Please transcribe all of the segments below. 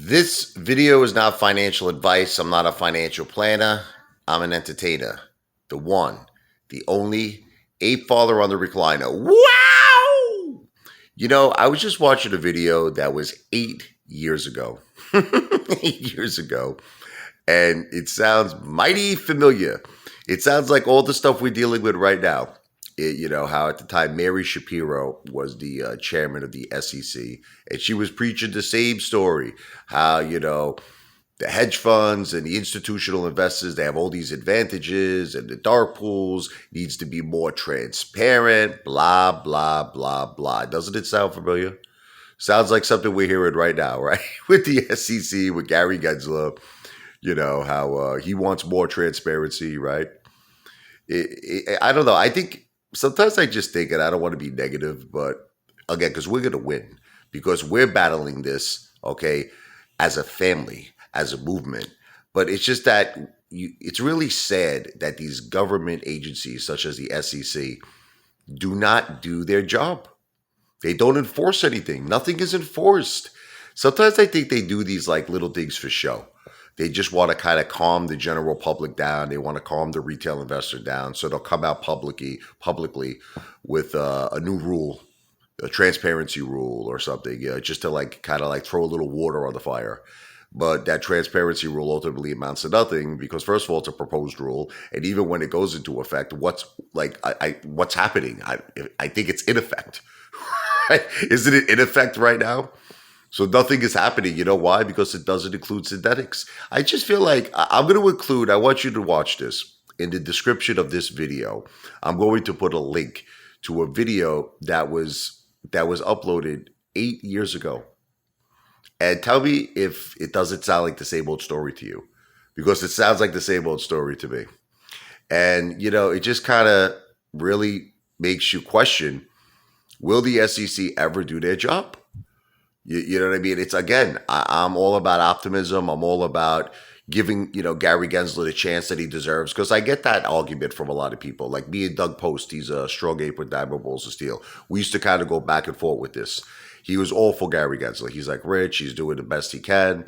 This video is not financial advice. I'm not a financial planner. I'm an entertainer. The one, the only, Apefather on the recliner. Wow! You know, I was just watching a video that was 8 years ago. 8 years ago. And it sounds mighty familiar. It sounds like all the stuff we're dealing with right now. How at the time Mary Shapiro was the chairman of the SEC, and she was preaching the same story. How, the hedge funds and the institutional investors, they have all these advantages, and the dark pools needs to be more transparent, blah, blah, blah, blah. Doesn't it sound familiar? Sounds like something we're hearing right now, right? With the SEC, with Gary Gensler, how he wants more transparency, right? I don't know. I think sometimes I just think, and I don't want to be negative, but again, because we're going to win, because we're battling this, okay, as a family, as a movement. But it's just that it's really sad that these government agencies, such as the SEC, do not do their job. They don't enforce anything. Nothing is enforced. Sometimes I think they do these like little things for show. They just want to kind of calm the general public down. They want to calm the retail investor down. So they'll come out publicly with a new rule, a transparency rule or something, just to kind of throw a little water on the fire. But that transparency rule ultimately amounts to nothing because, first of all, it's a proposed rule. And even when it goes into effect, what's happening? I think it's in effect. Right? Isn't it in effect right now? So nothing is happening. You know why? Because it doesn't include synthetics. I just feel like I'm going to include, I want you to watch this in the description of this video. I'm going to put a link to a video that was uploaded 8 years ago. And tell me if it doesn't sound like the same old story to you, because it sounds like the same old story to me. And, it just kind of really makes you question, will the SEC ever do their job? You know what I mean? It's, again, I'm all about optimism. I'm all about giving, Gary Gensler the chance that he deserves, because I get that argument from a lot of people. Like me and Doug Post, he's a strong ape with diamond balls of steel. We used to kind of go back and forth with this. He was all for Gary Gensler. He's like, Rich, he's doing the best he can.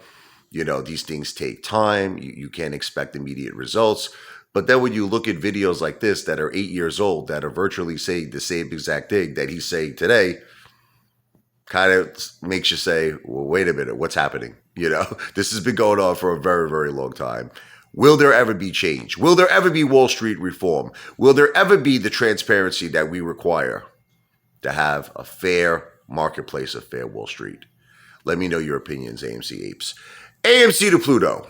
These things take time. You can't expect immediate results. But then when you look at videos like this that are 8 years old, that are virtually saying the same exact thing that he's saying today, kind of makes you say, well, wait a minute, what's happening? This has been going on for a very, very long time. Will there ever be change? Will there ever be Wall Street reform? Will there ever be the transparency that we require to have a fair marketplace, a fair Wall Street? Let me know your opinions, AMC Apes. AMC to Pluto.